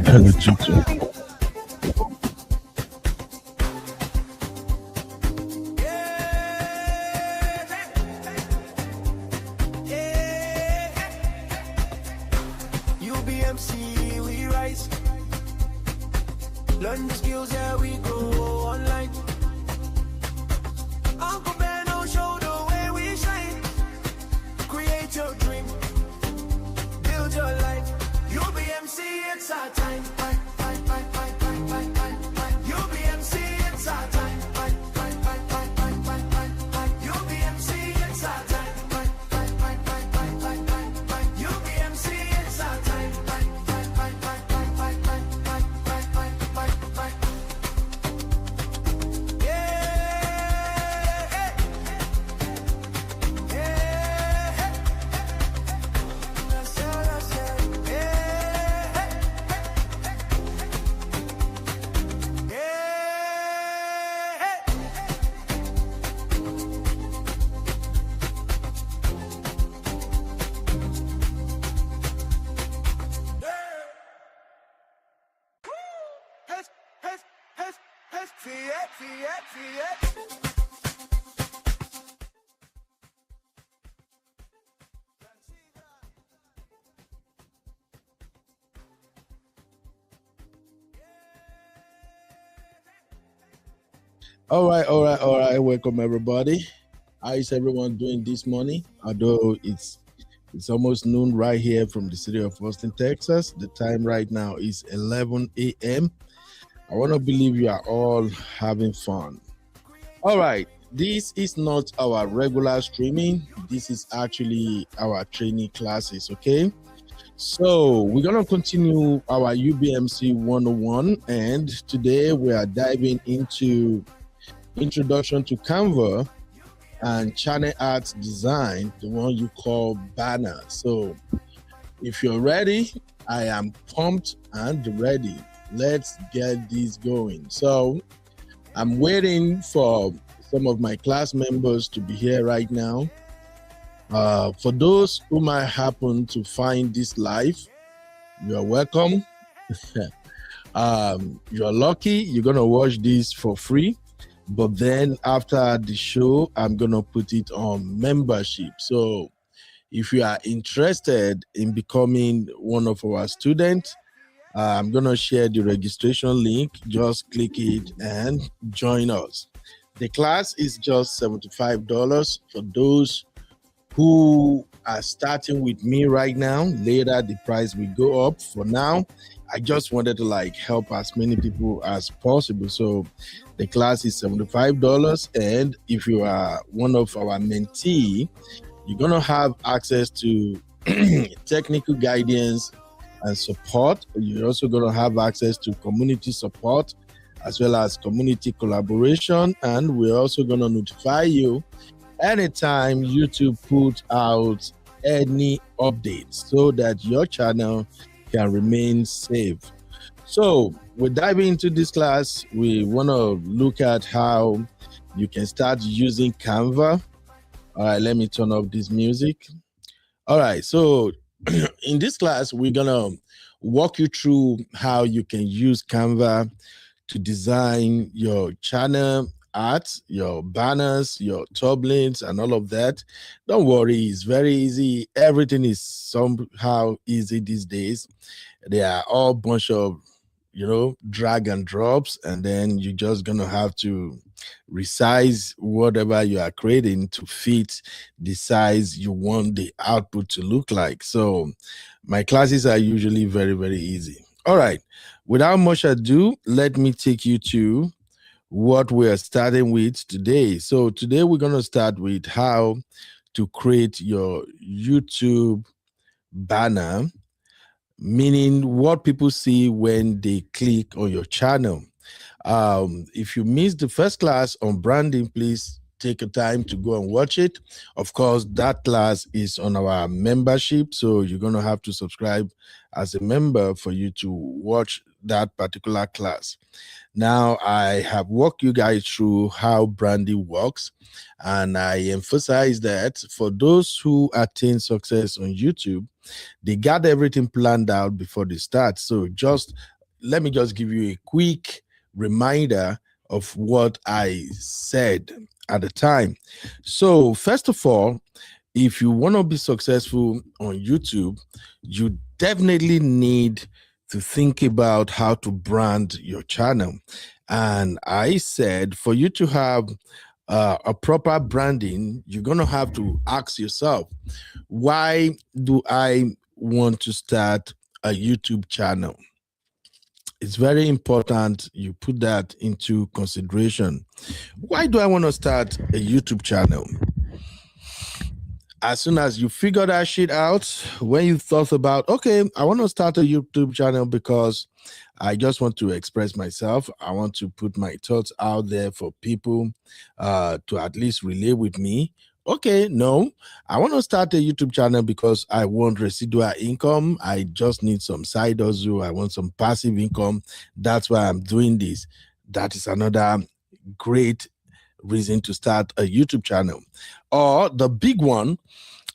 Hello, teacher. UBMC, we rise. Learn the skills, yeah, we go online. Uncle Ben will show the way we shine. Create your dream, build your life. UBMC, it's our time. UBMC, it's our time. UBMC, it's our time. UBMC, it's our time. All right, all right, all right. Welcome everybody. How is everyone doing this morning? Although it's almost noon right here from the city of Austin, Texas. The time right now is 11 a.m. I want to believe you are all having fun. All right, this is not our regular streaming. This is actually our training classes, okay? So we're going to continue our UBMC 101, and today we are diving into Introduction to Canva and Channel Art Design, the one you call banner. So if you're ready, I am pumped and ready. Let's get this going. So I'm waiting for some of my class members to be here right now. For those who might happen to find this live, you're welcome. You're lucky. You're going to watch this for free. But then after the show, I'm going to put it on membership. So if you are interested in becoming one of our students, I'm going to share the registration link. Just click it and join us. The class is just $75 for those who are starting with me right now. Later, the price will go up. For now, I just wanted to help as many people as possible. So the class is $75. And if you are one of our mentee, you're going to have access to technical guidance and support. You're also going to have access to community support as well as community collaboration. And we're also going to notify you anytime YouTube put out any updates so that your channel can remain safe. So we're diving into this class. We want to look at how you can start using Canva. All right, let me turn off this music. All right, so in this class, we're going to walk you through how you can use Canva to design your channel art, your banners, your thumbnails, and all of that. Don't worry, it's very easy. Everything is somehow easy these days. They are all bunch of, drag and drops, and then you're just gonna have to resize whatever you are creating to fit the size you want the output to look like. So my classes are usually very, very easy. All right, without much ado, let me take you to what we are starting with today. So today we're going to start with how to create your YouTube banner, meaning what people see when they click on your channel. If you missed the first class on branding, please take a time to go and watch it. Of course, that class is on our membership, so you're going to have to subscribe as a member for you to watch that particular class. Now, I have walked you guys through how branding works, and I emphasize that for those who attain success on YouTube, they got everything planned out before they start. So let me just give you a quick reminder of what I said at the time. So first of all, if you want to be successful on YouTube, you definitely need to think about how to brand your channel. And I said for you to have a proper branding, you're going to have to ask yourself, why do I want to start a YouTube channel? It's very important you put that into consideration. Why do I want to start a YouTube channel? As soon as you figure that shit out, when you thought about, okay, I want to start a YouTube channel because I just want to express myself. I want to put my thoughts out there for people to at least relate with me. Okay, no, I want to start a YouTube channel because I want residual income. I just need some side hustle. I want some passive income. That's why I'm doing this. That is another great reason to start a YouTube channel. Or the big one,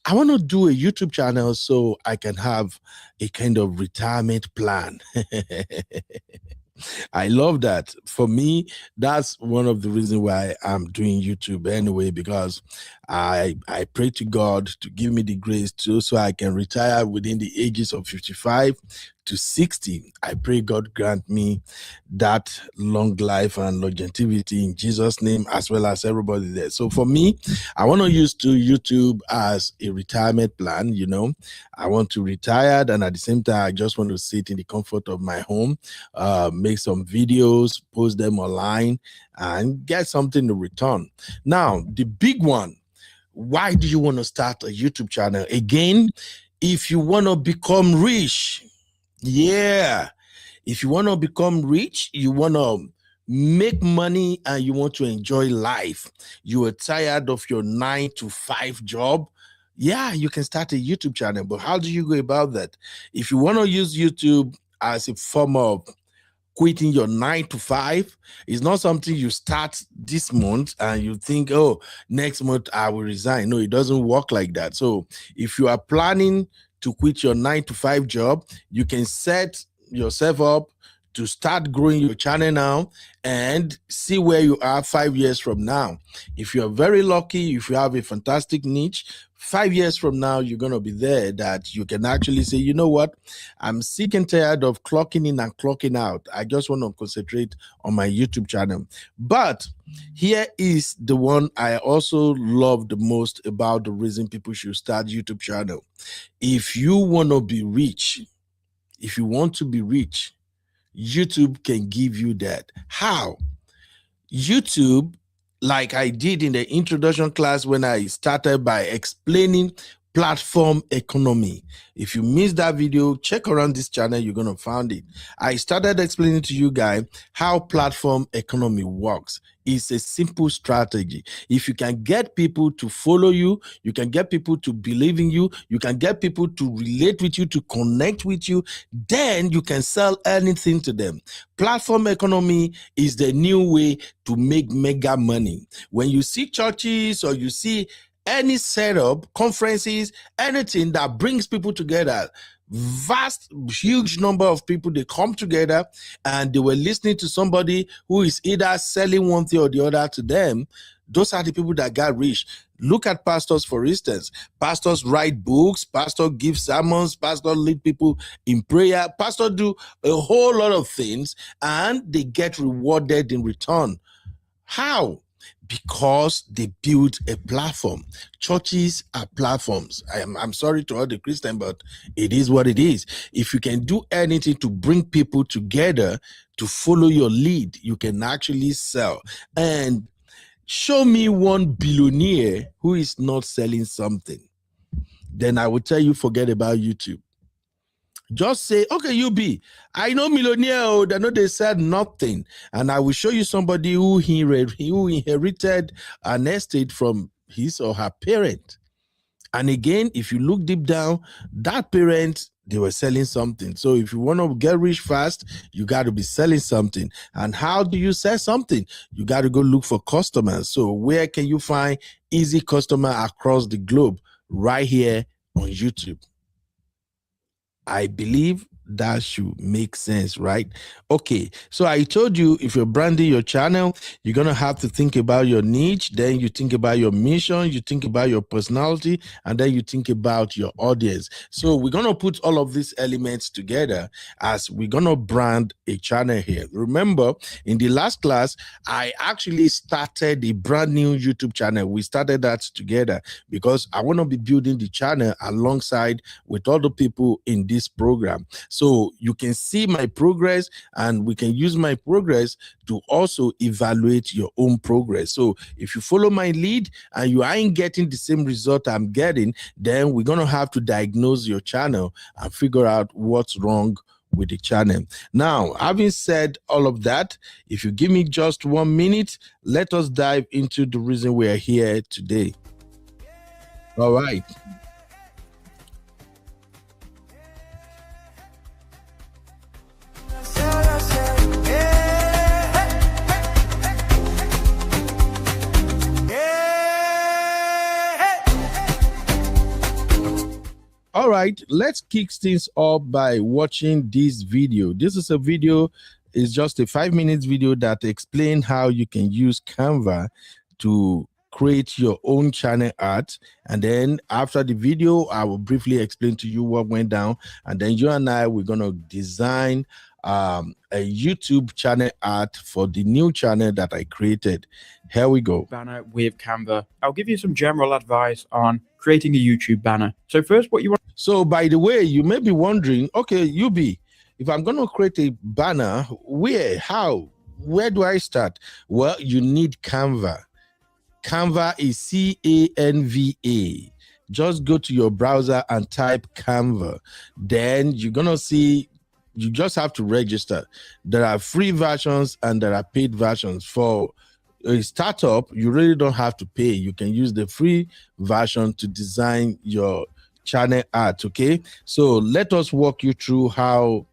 I want to do a YouTube channel so I can have a kind of retirement plan. I love that. For me, that's one of the reasons why I'm doing YouTube anyway, because I pray to God to give me the grace so I can retire within the ages of 55 to 60. I pray God grant me that long life and longevity in Jesus' name, as well as everybody there. So for me, I want to use YouTube as a retirement plan. I want to retire, and at the same time, I just want to sit in the comfort of my home, make some videos, post them online, and get something to return. Now, the big one, why do you want to start a YouTube channel? Again, if you want to become rich, if you want to become rich, you want to make money and you want to enjoy life, you are tired of your 9-to-5 job, you can start a YouTube channel. But how do you go about that? If you want to use YouTube as a form of quitting your 9-to-5, it's not something you start this month and you think, oh, next month I will resign. No, it doesn't work like that. So if you are planning to quit your 9-to-5 job, you can set yourself up to start growing your channel now and see where you are 5 years from now. If you're very lucky, if you have a fantastic niche, 5 years from now, you're going to be there that you can actually say, you know what, I'm sick and tired of clocking in and clocking out. I just want to concentrate on my YouTube channel. But here is the one I also love the most about the reason people should start YouTube channel. If you want to be rich, if you want to be rich, YouTube can give you that. How? YouTube, like I did in the introduction class when I started by explaining platform economy. If you missed that video, check around this channel, you're going to find it. I started explaining to you guys how platform economy works. It's a simple strategy. If you can get people to follow you, you can get people to believe in you, you can get people to relate with you, to connect with you, then you can sell anything to them. Platform economy is the new way to make mega money. When you see churches or you see any setup, conferences, anything that brings people together, vast, huge number of people, they come together and they were listening to somebody who is either selling one thing or the other to them. Those are the people that got rich. Look at pastors, for instance. Pastors write books, pastors give sermons, pastors lead people in prayer, pastors do a whole lot of things and they get rewarded in return. How? Because they build a platform. Churches are platforms. I'm sorry to all the Christians, but it is what it is. If you can do anything to bring people together to follow your lead, you can actually sell. And show me one billionaire who is not selling something. Then I will tell you, forget about YouTube. Just say, okay, I know millionaire, they know they said nothing. And I will show you somebody who inherited an estate from his or her parent. And again, if you look deep down, that parent, they were selling something. So if you want to get rich fast, you got to be selling something. And how do you sell something? You got to go look for customers. So where can you find easy customer across the globe? Right here on YouTube. I believe that should make sense, right? Okay, so I told you, if you're branding your channel, you're gonna have to think about your niche, then you think about your mission, you think about your personality, and then you think about your audience. So we're gonna put all of these elements together as we're gonna brand a channel here. Remember, in the last class, I actually started a brand new YouTube channel. We started that together because I want to be building the channel alongside with other people in this program. So you can see my progress, and we can use my progress to also evaluate your own progress. So if you follow my lead and you ain't getting the same result I'm getting, then we're going to have to diagnose your channel and figure out what's wrong with the channel. Now, having said all of that, if you give me just 1 minute, let us dive into the reason we are here today. All right. All right, let's kick things off by watching this video. This is a video, it's just a 5-minute video that explains how you can use Canva to create your own channel art. And then after the video, I will briefly explain to you what went down. And then you and I, we're going to design a YouTube channel art for the new channel that I created. Here we go. Banner with Canva. I'll give you some general advice on creating a YouTube banner. So first, what you want. So by the way, you may be wondering, okay, UB, if I'm going to create a banner, where, how, where do I start? Well, you need Canva. Canva is C-A-N-V-A. Just go to your browser and type Canva. Then you're going to see, you just have to register. There are free versions and there are paid versions. For a startup, you really don't have to pay. You can use the free version to design your channel art, okay? So let us walk you through how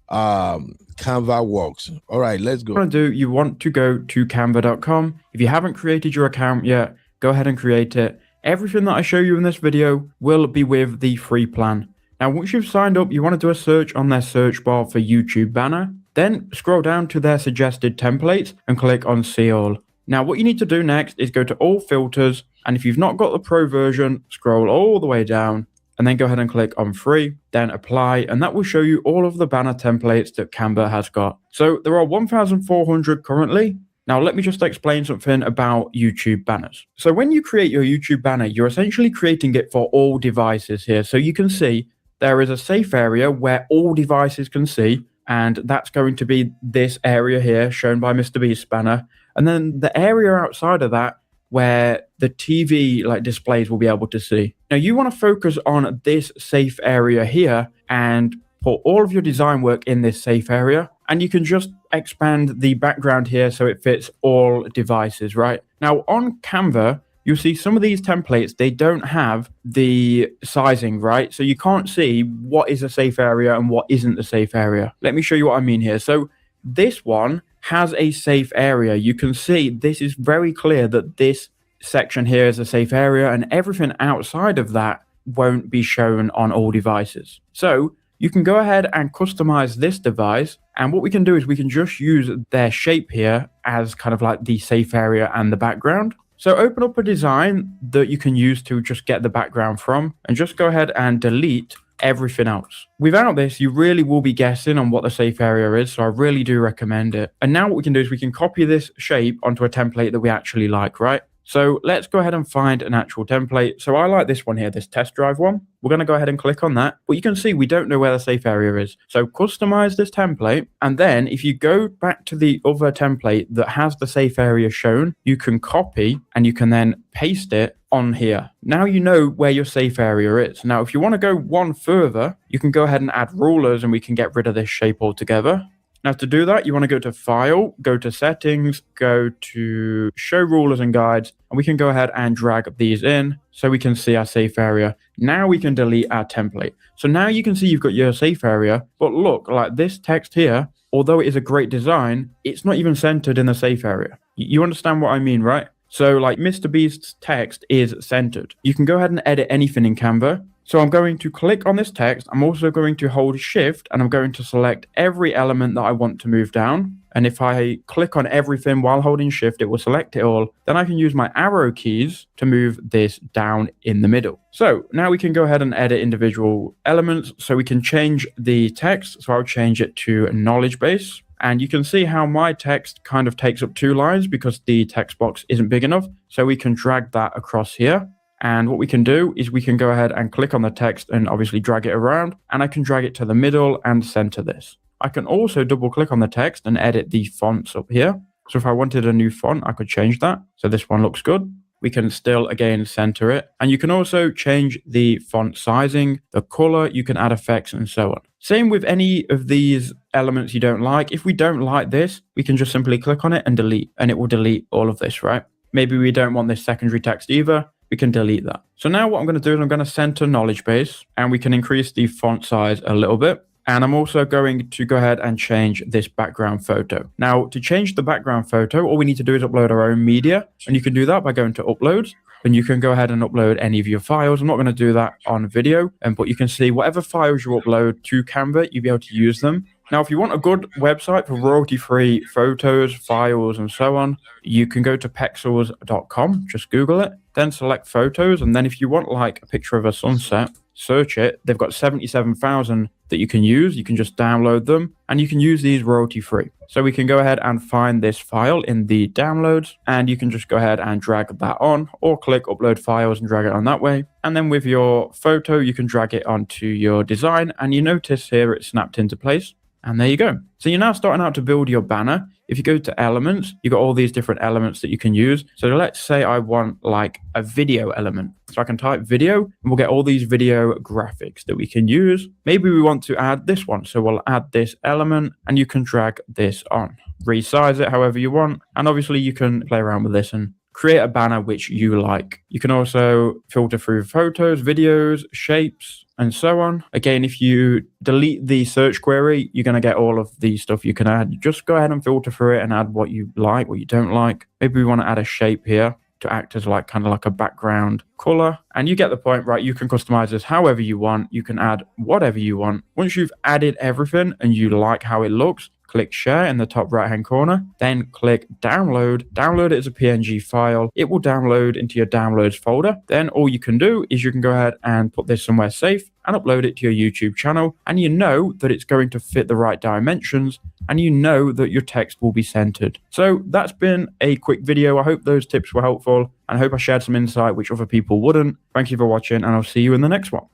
Canva works. All right, let's go. You want to go to canva.com. If you haven't created your account yet, go ahead and create it. Everything that I show you in this video will be with the free plan. Now, once you've signed up, you want to do a search on their search bar for YouTube banner. Then scroll down to their suggested templates and click on See All. Now, what you need to do next is go to All Filters. And if you've not got the Pro version, scroll all the way down and then go ahead and click on Free, then Apply. And that will show you all of the banner templates that Canva has got. So there are 1,400 currently. Now, let me just explain something about YouTube banners. So when you create your YouTube banner, you're essentially creating it for all devices here. So you can see there is a safe area where all devices can see, and that's going to be this area here shown by Mr. Beast's banner. And then the area outside of that where the TV displays will be able to see. Now you want to focus on this safe area here and put all of your design work in this safe area. And you can just expand the background here so it fits all devices, right? Now on Canva, you'll see some of these templates, they don't have the sizing, right? So you can't see what is a safe area and what isn't the safe area. Let me show you what I mean here. So this one has a safe area. You can see this is very clear that this section here is a safe area and everything outside of that won't be shown on all devices. So you can go ahead and customize this device. And what we can do is we can just use their shape here as kind of like the safe area and the background. So open up a design that you can use to just get the background from and just go ahead and delete everything else. Without this, you really will be guessing on what the safe area is. So I really do recommend it. And now what we can do is we can copy this shape onto a template that we actually like, right? So let's go ahead and find an actual template. So I like this one here, this test drive one. We're going to go ahead and click on that. But you can see we don't know where the safe area is. So customize this template. And then if you go back to the other template that has the safe area shown, you can copy and you can then paste it on here. Now you know where your safe area is. Now, if you want to go one further, you can go ahead and add rulers and we can get rid of this shape altogether. Now to do that, you want to go to File, go to Settings, go to Show Rulers and Guides, and we can go ahead and drag these in so we can see our safe area. Now we can delete our template. So now you can see you've got your safe area, but look, like this text here, although it is a great design, it's not even centered in the safe area. You understand what I mean, right? So like Mr. Beast's text is centered. You can go ahead and edit anything in Canva. So I'm going to click on this text. I'm also going to hold Shift and I'm going to select every element that I want to move down. And if I click on everything while holding Shift, it will select it all. Then I can use my arrow keys to move this down in the middle. So now we can go ahead and edit individual elements. So we can change the text. So I'll change it to knowledge base. And you can see how my text kind of takes up 2 lines because the text box isn't big enough. So we can drag that across here. And what we can do is we can go ahead and click on the text and obviously drag it around. And I can drag it to the middle and center this. I can also double click on the text and edit the fonts up here. So if I wanted a new font, I could change that. So this one looks good. We can still, again, center it. And you can also change the font sizing, the color, you can add effects and so on. Same with any of these elements you don't like. If we don't like this, we can just simply click on it and delete, and it will delete all of this, right? Maybe we don't want this secondary text either. We can delete that. So now what I'm going to do is I'm going to center knowledge base, and we can increase the font size a little bit. And I'm also going to go ahead and change this background photo. Now, to change the background photo, all we need to do is upload our own media. And you can do that by going to Upload. And you can go ahead and upload any of your files. I'm not going to do that on video, but you can see whatever files you upload to Canva, you'll be able to use them. Now, if you want a good website for royalty-free photos, files, and so on, you can go to pexels.com, just Google it, then select photos. And then if you want like a picture of a sunset, search it. They've got 77,000 that you can use. You can just download them and you can use these royalty-free. So we can go ahead and find this file in the downloads and you can just go ahead and drag that on or click upload files and drag it on that way. And then with your photo, you can drag it onto your design and you notice here it's snapped into place. And there you go. So you're now starting out to build your banner. If you go to elements, you've got all these different elements that you can use. So let's say I want like a video element. So I can type video and we'll get all these video graphics that we can use. Maybe we want to add this one. So we'll add this element and you can drag this on. Resize it however you want. And obviously you can play around with this and create a banner which you like. You can also filter through photos, videos, shapes, and so on. Again, if you delete the search query, you're going to get all of the stuff you can add. Just go ahead and filter through it and add what you like, what you don't like. Maybe we want to add a shape here to act as like kind of like a background color. And you get the point, right? You can customize this however you want. You can add whatever you want. Once you've added everything and you like how it looks, click share in the top right hand corner, then click download. Download it as a PNG file. It will download into your downloads folder. Then all you can do is you can go ahead and put this somewhere safe and upload it to your YouTube channel. And you know that it's going to fit the right dimensions and you know that your text will be centered. So that's been a quick video. I hope those tips were helpful and I hope I shared some insight which other people wouldn't. Thank you for watching and I'll see you in the next one.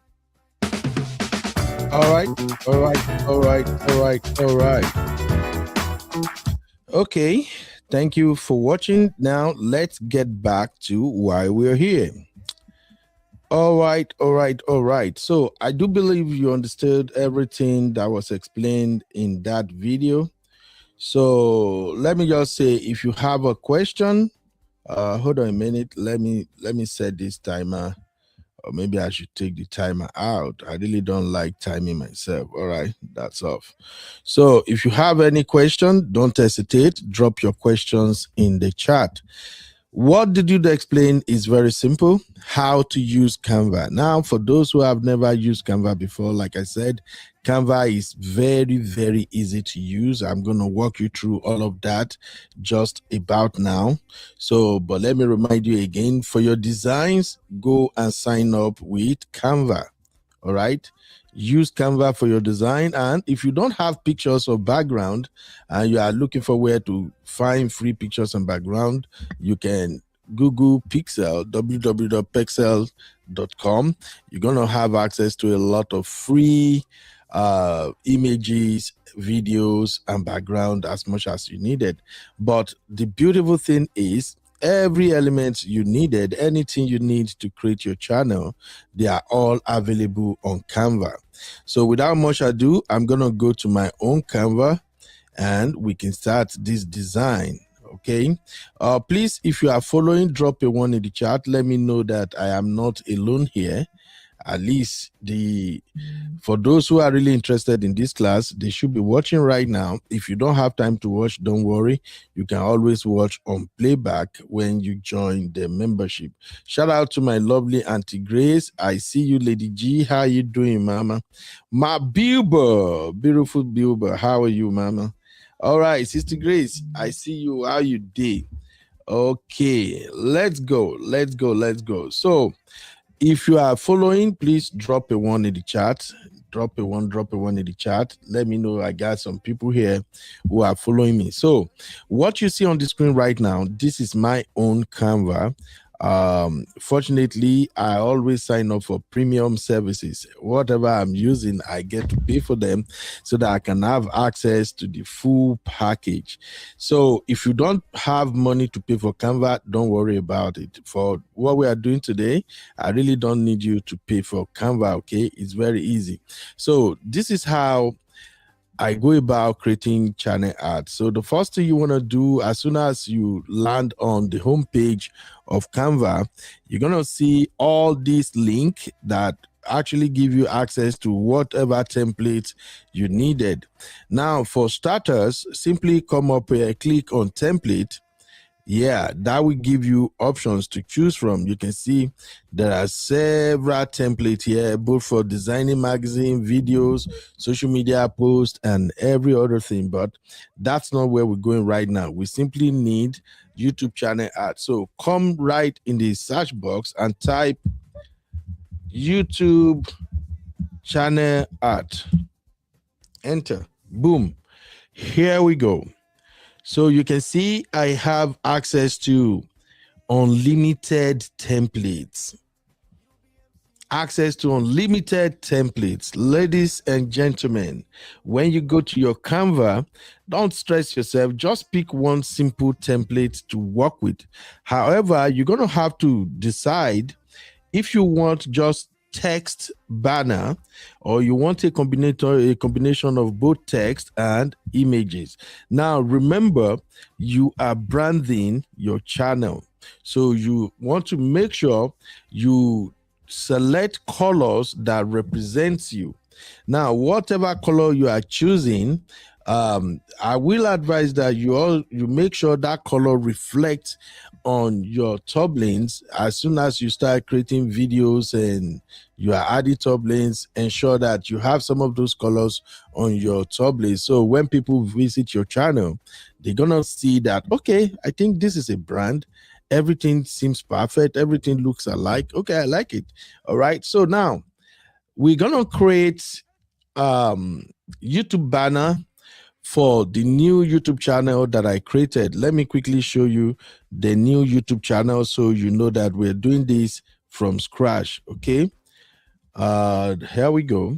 All right. Okay, thank you for watching. Now let's get back to why we're here. All right. So I do believe you understood everything that was explained in that video. So let me just say, if you have a question, hold on a minute. Let me set this timer. Or maybe I should take the timer out. I really don't like timing myself. All right, that's off. So if you have any question, don't hesitate. Drop your questions in the chat. What did you explain is very simple, how to use Canva. Now, for those who have never used Canva before, like I said, Canva is very, very easy to use. I'm going to walk you through all of that just about now. So, but let me remind you again, for your designs, go and sign up with Canva. All right. Use Canva for your design. And if you don't have pictures or background and you are looking for where to find free pictures and background, you can Google Pixel, www.pixel.com. You're going to have access to a lot of free images, videos, and background as much as you needed. But the beautiful thing is, every element you needed, anything you need to create your channel, they are all available on Canva. So without much ado, I'm going to go to my own Canva and we can start this design. Okay, please, if you are following, drop a 1 in the chat. Let me know that I am not alone here. At least for those who are really interested in this class, they should be watching right now. If you don't have time to watch, don't worry. You can always watch on playback when you join the membership. Shout out to my lovely Auntie Grace. I see you, Lady G. How you doing, Mama? My Bilber, beautiful Bilber. How are you, Mama? All right, Sister Grace, I see you. How you did? Okay, let's go. So if you are following, please drop a 1 in the chat. Drop a one in the chat. Let me know. I got some people here who are following me. So what you see on the screen right now, this is my own Canva. Fortunately, I always sign up for premium services. Whatever I'm using, I get to pay for them so that I can have access to the full package. So if you don't have money to pay for Canva, don't worry about it. For what we are doing today, I really don't need you to pay for Canva. Okay, it's very easy. So this is how I go about creating channel art. So the first thing you want to do, as soon as you land on the home page of Canva, you're going to see all these links that actually give you access to whatever template you needed. Now, for starters, simply come up here, click on template. Yeah, that will give you options to choose from. You can see there are several templates here, both for designing magazine, videos, social media posts, and every other thing. But that's not where we're going right now. We simply need YouTube channel art. So come right in the search box and type YouTube channel art. Enter. Boom. Here we go. So you can see I have access to unlimited templates. Access to unlimited templates. Ladies and gentlemen, when you go to your Canva, don't stress yourself. Just pick one simple template to work with. However, you're going to have to decide if you want just text banner or you want a combination of both text and images. Now remember, you are branding your channel, so you want to make sure you select colors that represents you. Now whatever color you are choosing, I will advise that you make sure that color reflects on your thumbnails. As soon as you start creating videos and you are adding thumbnails, ensure that you have some of those colors on your thumbnails. So when people visit your channel, they're gonna see that, okay, I think this is a brand. Everything seems perfect. Everything looks alike. Okay, I like it. All right. So now we're gonna create YouTube banner for the new YouTube channel that I created. Let me quickly show you the new YouTube channel so you know that we're doing this from scratch. Okay, here we go.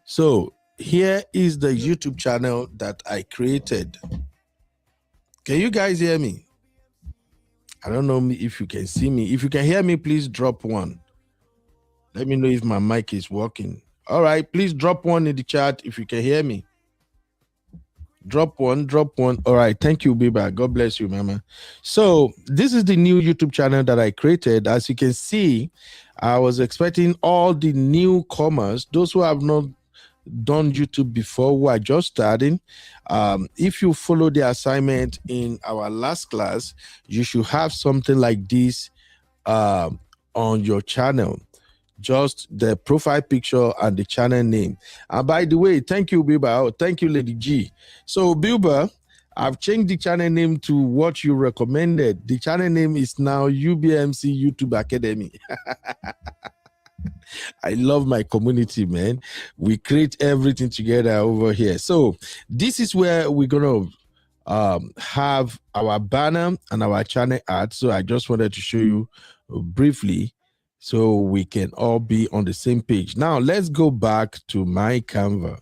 So here is the YouTube channel that I created. Can you guys hear me? I don't know if you can see me. If you can hear me, please drop 1. Let me know if my mic is working. All right, please drop 1 in the chat if you can hear me. Drop one. All right, thank you, Biba. God bless you, Mama. So this is the new YouTube channel that I created. As you can see, I was expecting all the newcomers, those who have not done YouTube before, who are just starting. If you follow the assignment in our last class, you should have something like this on your channel. Just the profile picture and the channel name. And by the way, thank you, Bilba. Oh, thank you, Lady G. So, Bilba, I've changed the channel name to what you recommended. The channel name is now UBMC YouTube Academy. I love my community, man. We create everything together over here. So, this is where we're going to have our banner and our channel art. So I just wanted to show you briefly so we can all be on the same page. Now let's go back to my Canva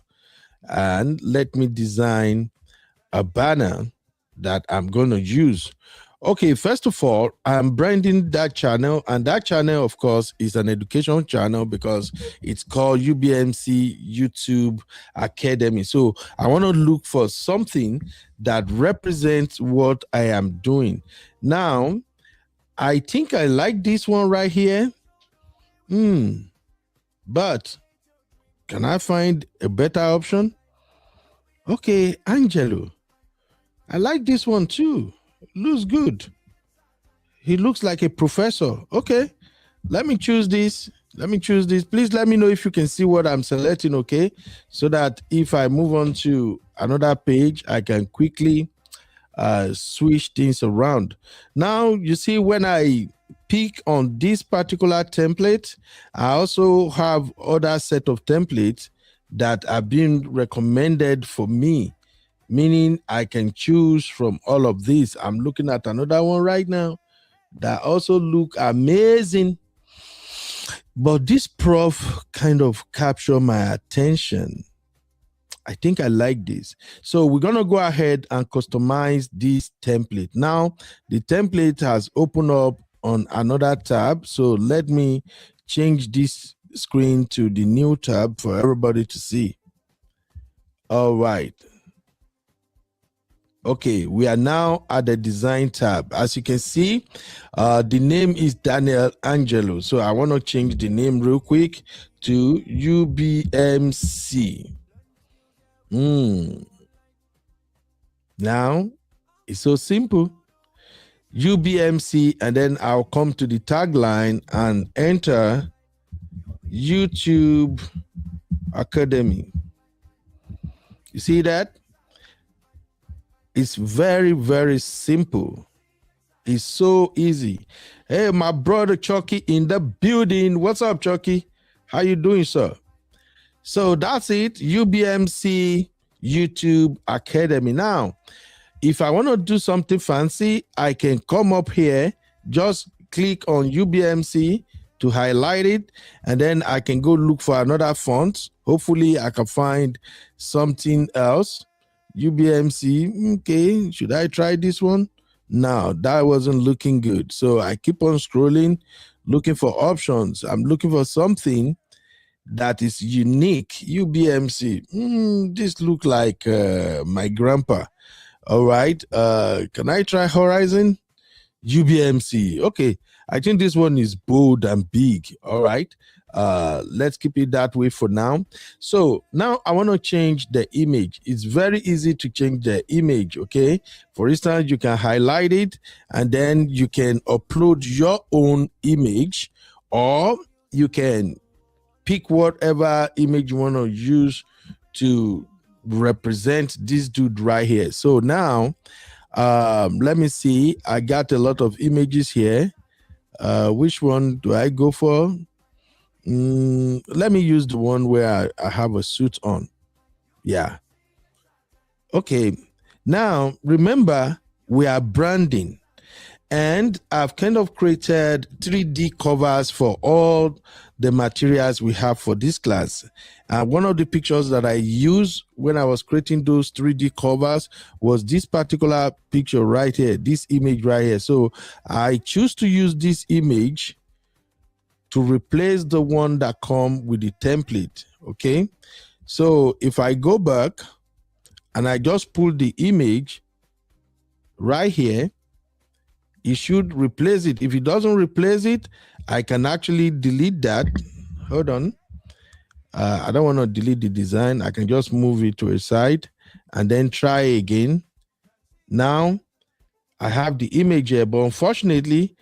and let me design a banner that I'm going to use. Okay, first of all, I'm branding that channel, and that channel, of course, is an education channel because it's called UBMC YouTube Academy. So I want to look for something that represents what I am doing. Now, I think I like this one right here. But can I find a better option? Okay, Angelo. I like this one too. Looks good. He looks like a professor. Okay, let me choose this. Please let me know if you can see what I'm selecting, okay? So that if I move on to another page, I can quickly switch things around. Now, you see, when I pick on this particular template, I also have other set of templates that are being recommended for me, meaning I can choose from all of these. I'm looking at another one right now that also look amazing, but this prof kind of captured my attention. I think I like this. So we're going to go ahead and customize this template. Now, the template has opened up on another tab. So let me change this screen to the new tab for everybody to see. All right. Okay, we are now at the design tab. As you can see, the name is Daniel Angelo. So I want to change the name real quick to UBMC. Now, it's so simple. UBMC, and then I'll come to the tagline and enter YouTube Academy. You see that? It's very, very simple. It's so easy. Hey, my brother Chucky in the building. What's up, Chucky? How you doing, sir? So that's it. UBMC YouTube Academy. Now, if I want to do something fancy, I can come up here, just click on UBMC to highlight it, and then I can go look for another font. Hopefully, I can find something else. UBMC, okay, should I try this one? No, that wasn't looking good. So I keep on scrolling, looking for options. I'm looking for something that is unique. UBMC, this look like my grandpa. All right, can I try Horizon? UBMC, okay, I think this one is bold and big. All right, let's keep it that way for now. So now I want to change the image. It's very easy to change the image. Okay, for instance, you can highlight it and then you can upload your own image, or you can pick whatever image you want to use to represent this dude right here. So now let me see, I got a lot of images here. Which one do I go for? Let me use the one where I have a suit on. Yeah. Okay. Now, remember, we are branding. And I've kind of created 3D covers for all the materials we have for this class. One of the pictures that I used when I was creating those 3D covers was this particular picture right here, this image right here. So I choose to use this image to replace the one that come with the template. Okay. So if I go back and I just pull the image right here, it should replace it. If it doesn't replace it, I can actually delete that. Hold on. I don't want to delete the design. I can just move it to a side and then try again. Now I have the image here, but unfortunately,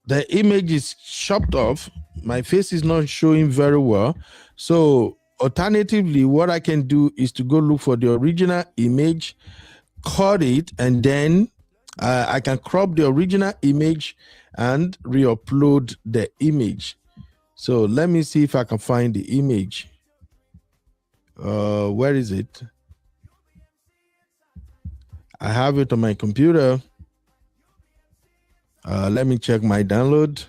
the image is chopped off. My face is not showing very well. So alternatively, what I can do is to go look for the original image, cut it, and then I can crop the original image and re-upload the image. So let me see if I can find the image. Where is it? I have it on my computer. Let me check my download.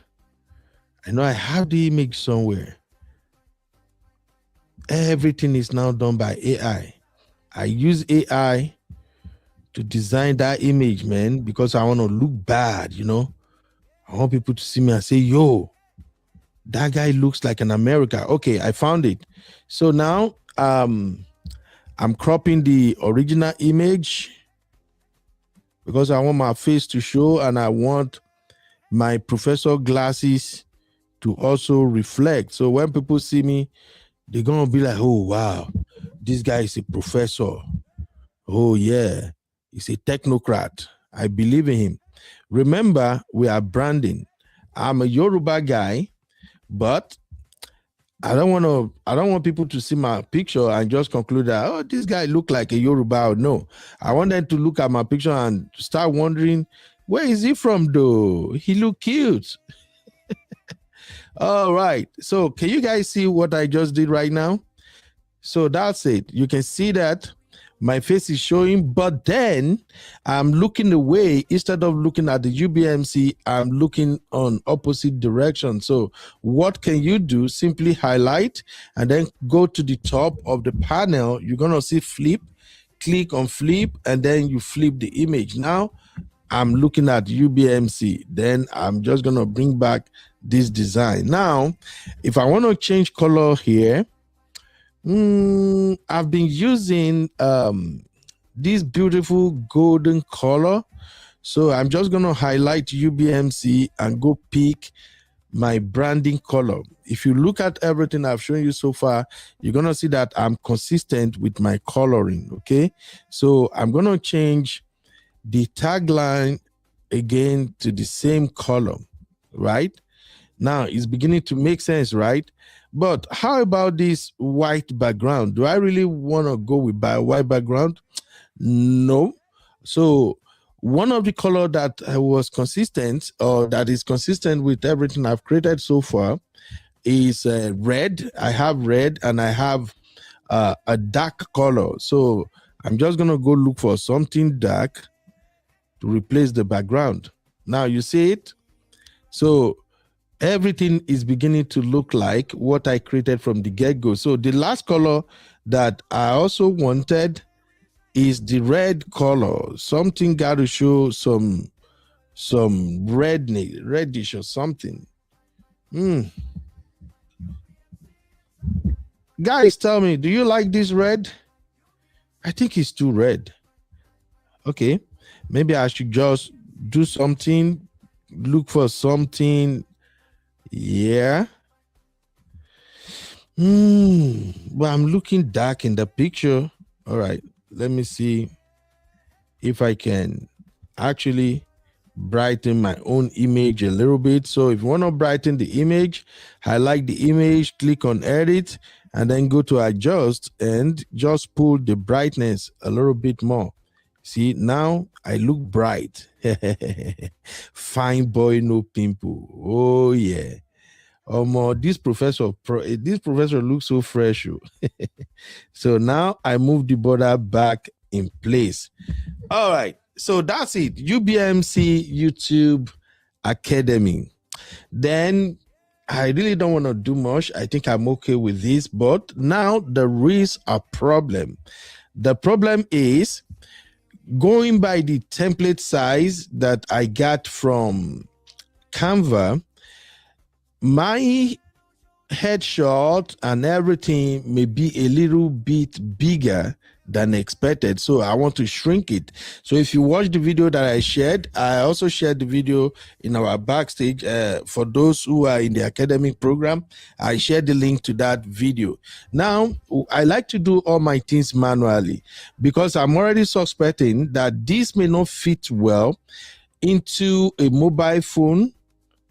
I know I have the image somewhere. Everything is now done by AI. I use AI to design that image, man, because I want to look bad, you know. I want people to see me and say, yo, that guy looks like an American. Okay, I found it. So now I'm cropping the original image because I want my face to show and I want my professor glasses to also reflect. So when people see me, they're going to be like, oh, wow, this guy is a professor. Oh, yeah, he's a technocrat. I believe in him. Remember, we are branding. I'm a Yoruba guy, but I don't want people to see my picture and just conclude that, oh, this guy look like a Yoruba. No, I want them to look at my picture and start wondering, where is he from though? He look cute. All right. So can you guys see what I just did right now? So that's it. You can see that my face is showing, but then I'm looking away. Instead of looking at the UBMC, I'm looking on opposite direction. So what can you do? Simply highlight and then go to the top of the panel. You're going to see flip, click on flip, and then you flip the image. Now I'm looking at UBMC. Then I'm just going to bring back this design. Now, if I want to change color here, I've been using this beautiful golden color. So I'm just going to highlight UBMC and go pick my branding color. If you look at everything I've shown you so far, you're going to see that I'm consistent with my coloring. Okay. So I'm going to change the tagline again to the same color, right? Now it's beginning to make sense, right? But how about this white background? Do I really want to go with white background? No. So one of the color that was consistent or that is consistent with everything I've created so far is red. I have red and I have a dark color. So I'm just going to go look for something dark to replace the background. Now you see it? So everything is beginning to look like what I created from the get-go. So the last color that I also wanted is the red color. Something got to show some reddish or something. Guys, tell me, do you like this red? I think it's too red. Okay, maybe I should just do something, look for something. Yeah. But I'm looking dark in the picture. All right, let me see if I can actually brighten my own image a little bit. So if you want to brighten the image, highlight the image, click on edit, and then go to adjust and just pull the brightness a little bit more. See, now I look bright. Fine boy, no pimple. Oh yeah. This professor looks so fresh. So now I move the border back in place. All right. So that's it. UBMC YouTube Academy. Then I really don't want to do much. I think I'm okay with this. But now there is a problem. The problem is going by the template size that I got from Canva. My headshot and everything may be a little bit bigger than expected, so I want to shrink it. So if you watch the video that I shared, I also shared the video in our backstage. For those who are in the academic program, I shared the link to that video. Now I like to do all my things manually because I'm already suspecting that this may not fit well into a mobile phone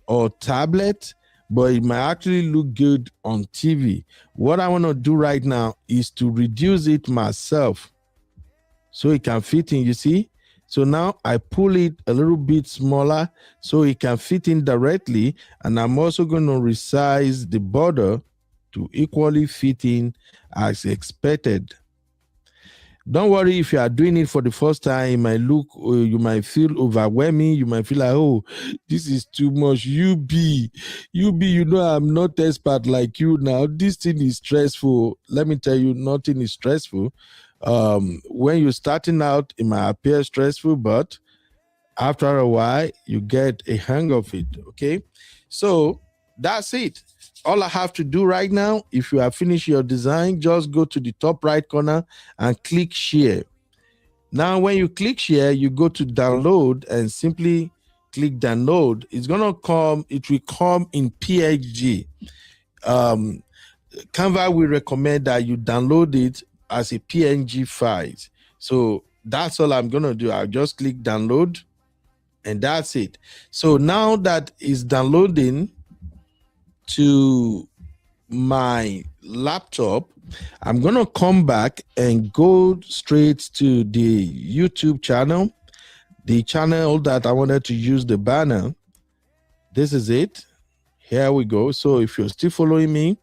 or tablet, but it might actually look good on TV. What I want to do right now is to reduce it myself so it can fit in, you see? So now I pull it a little bit smaller so it can fit in directly, and I'm also going to resize the border to equally fit in as expected. Don't worry if you are doing it for the first time. It might look, you might feel overwhelming. You might feel like, oh, this is too much. You know, I'm not expert like you now. This thing is stressful. Let me tell you, nothing is stressful. When you're starting out, it might appear stressful, but after a while, you get a hang of it. Okay, so that's it. All I have to do right now, if you have finished your design, just go to the top right corner and click share. Now, when you click share, you go to download and simply click download. It's gonna come, it will come in PNG. Canva will recommend that you download it as a PNG file. So that's all I'm gonna do. I'll just click download and that's it. So now that is downloading to my laptop, I'm gonna come back and go straight to the YouTube channel, the channel that I wanted to use the banner. This is it. Here we go. So if you're still following me,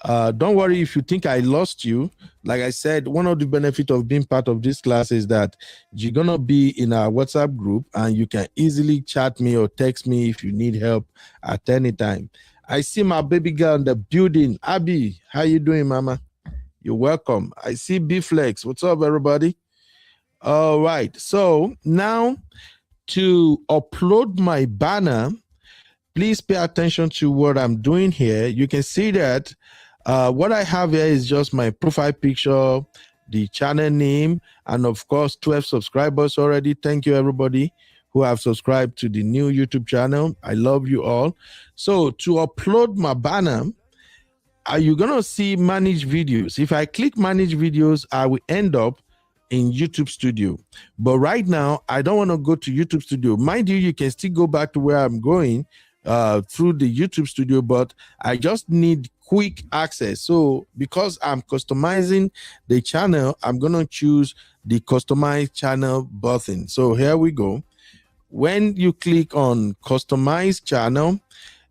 don't worry if you think I lost you. Like I said, one of the benefits of being part of this class is that you're gonna be in our WhatsApp group and you can easily chat me or text me if you need help at any time. I see my baby girl in the building. Abby, how you doing, mama? You're welcome. I see B-Flex. What's up, everybody? All right. So now to upload my banner, please pay attention to what I'm doing here. You can see that what I have here is just my profile picture, the channel name, and of course, 12 subscribers already. Thank you, everybody who have subscribed to the new YouTube channel. I love you all. So to upload my banner, you're gonna see manage videos. If I click manage videos, I will end up in YouTube Studio. But right now, I don't want to go to YouTube Studio. Mind you, you can still go back to where I'm going through the YouTube Studio, but I just need quick access. So because I'm customizing the channel, I'm gonna choose the customize channel button. So here we go. When you click on customize channel,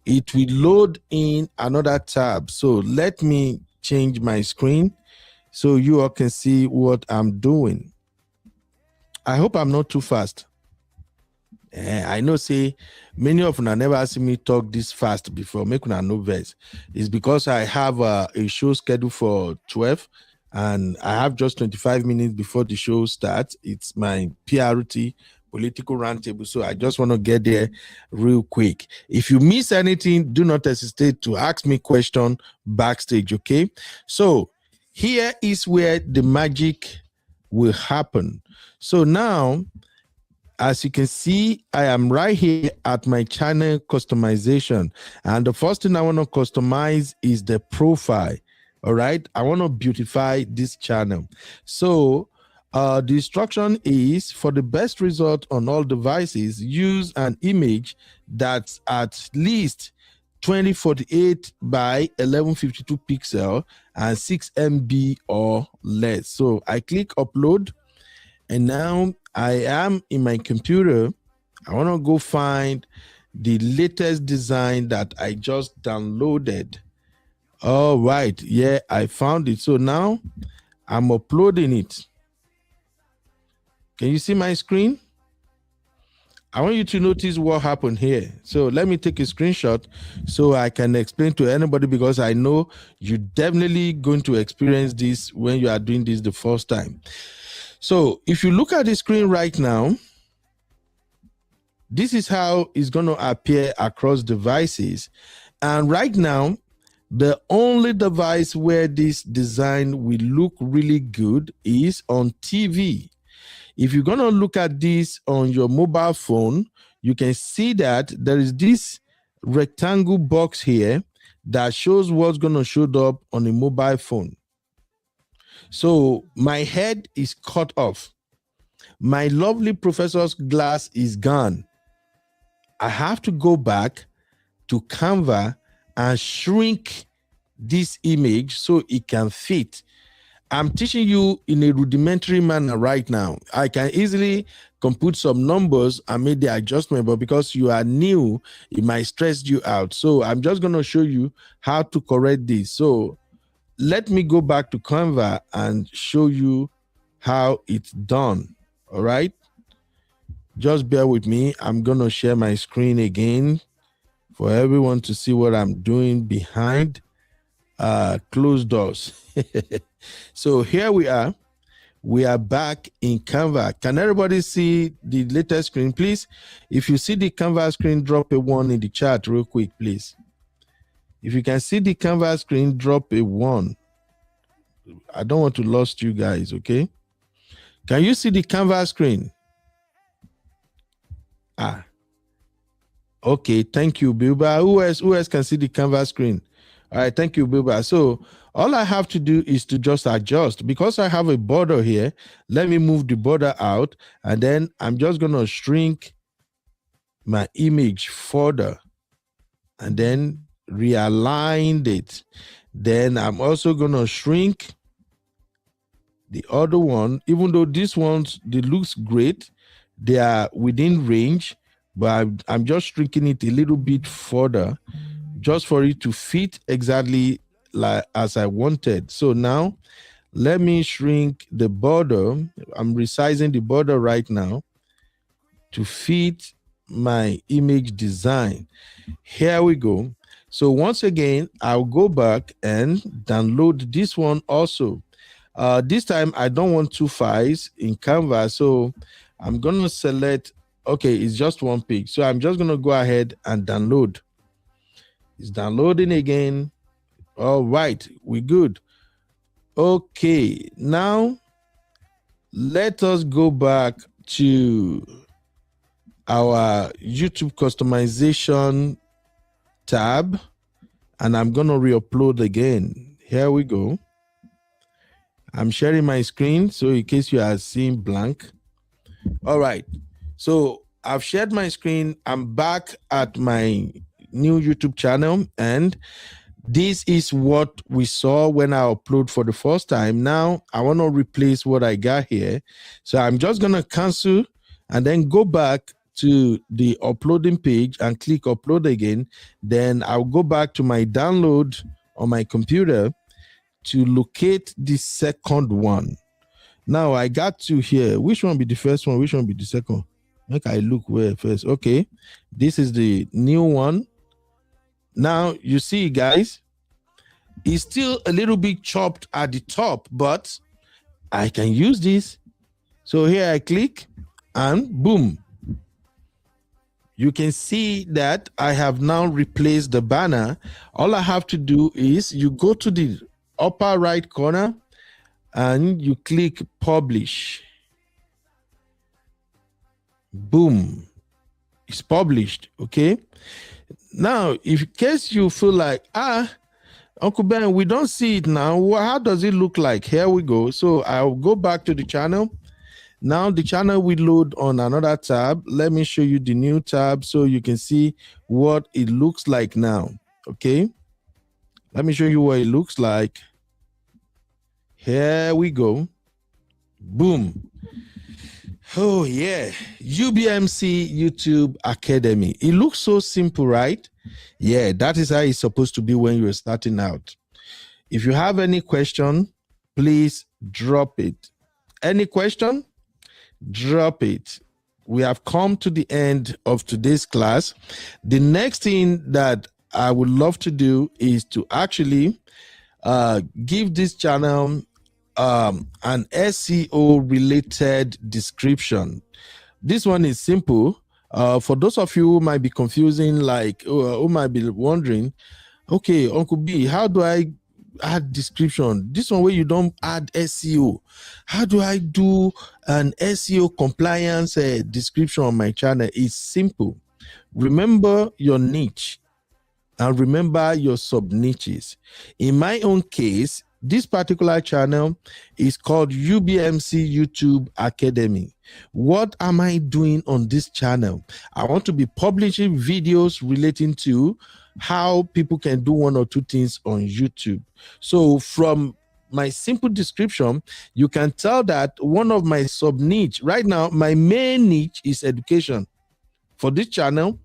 it will load in another tab. So let me change my screen so you all can see what I'm doing. I hope I'm not too fast. I know say many of you never seen me talk this fast before. Make una no vex. It's because I have a show scheduled for 12 and I have just 25 minutes before the show starts. It's my PRT political roundtable, so I just want to get there real quick. If you miss anything, do not hesitate to ask me question backstage. Okay, so here is where the magic will happen. So now, as you can see, I am right here at my channel customization, and the first thing I want to customize is the profile. All right, I want to beautify this channel. So the instruction is for the best result on all devices, use an image that's at least 2048 by 1152 pixel and 6 MB or less. So I click upload and now I am in my computer. I want to go find the latest design that I just downloaded. All right, yeah, I found it. So now I'm uploading it. Can you see my screen? I want you to notice what happened here. So let me take a screenshot so I can explain to anybody, because I know you're definitely going to experience this when you are doing this the first time. So if you look at the screen right now, this is how it's going to appear across devices. And right now, the only device where this design will look really good is on TV. If you're going to look at this on your mobile phone, you can see that there is this rectangle box here that shows what's going to show up on a mobile phone. So my head is cut off. My lovely professor's glass is gone. I have to go back to Canva and shrink this image so it can fit. I'm teaching you in a rudimentary manner right now. I can easily compute some numbers and make the adjustment, but because you are new, it might stress you out. So I'm just going to show you how to correct this. So let me go back to Canva and show you how it's done. All right. Just bear with me. I'm going to share my screen again for everyone to see what I'm doing behind closed doors. So here we are. We are back in Canva. Can everybody see the latest screen, please? If you see the Canva screen, drop a 1 in the chat real quick, please. If you can see the Canva screen, drop a 1. I don't want to lose you guys, okay? Can you see the Canva screen? Okay, thank you, Bilba. Who else can see the Canva screen? All right, thank you, Bilba. So all I have to do is to just adjust. Because I have a border here, let me move the border out, and then I'm just going to shrink my image further and then realign it. Then I'm also going to shrink the other one, even though this ones, they looks great, they are within range, but I'm just shrinking it a little bit further just for it to fit exactly like as I wanted. So now let me shrink the border. I'm resizing the border right now to fit my image design. Here we go. So once again, I'll go back and download this one also. This time I don't want 2 files in Canva, so I'm gonna select, okay, it's just 1 page. So I'm just gonna go ahead and download. It's downloading again. All right, we're good. Okay, now let us go back to our YouTube customization tab, and I'm gonna re-upload again. Here we go. I'm sharing my screen, so in case you are seeing blank. All right, so I've shared my screen. I'm back at my new YouTube channel, and this is what we saw when I upload for the first time. Now I want to replace what I got here, so I'm just gonna cancel and then go back to the uploading page and click upload again. Then I'll go back to my download on my computer to locate the second one. Now I got to here. Which one be the first one? Which one be the second? Make I look where first. Okay, this is the new one. Now you see, guys, it's still a little bit chopped at the top, but I can use this. So here I click and boom. You can see that I have now replaced the banner. All I have to do is you go to the upper right corner and you click publish. Boom, it's published. Okay, now if in case you feel like Uncle Ben, we don't see it now, how does it look like? Here we go. So I'll go back to the channel. Now the channel will load on another tab. Let me show you the new tab so you can see what it looks like now. Okay, let me show you what it looks like. Here we go. Boom. Oh yeah, UBMC YouTube Academy. It looks so simple, right? Yeah, that is how it's supposed to be when you're starting out. If you have any question, please drop it. Any question? Drop it. We have come to the end of today's class. The next thing that I would love to do is to actually give this channel an SEO related description. This one is simple. For those of you who might be confusing, like who might be wondering, okay, Uncle B, how do I add description? This one where you don't add SEO. How do I do an SEO compliance description on my channel? It's simple. Remember your niche and remember your sub niches. In my own case, this particular channel is called UBMC YouTube Academy. What am I doing on this channel? I want to be publishing videos relating to how people can do one or two things on YouTube. So from my simple description, you can tell that one of my sub niche right now, my main niche is education. For this channel,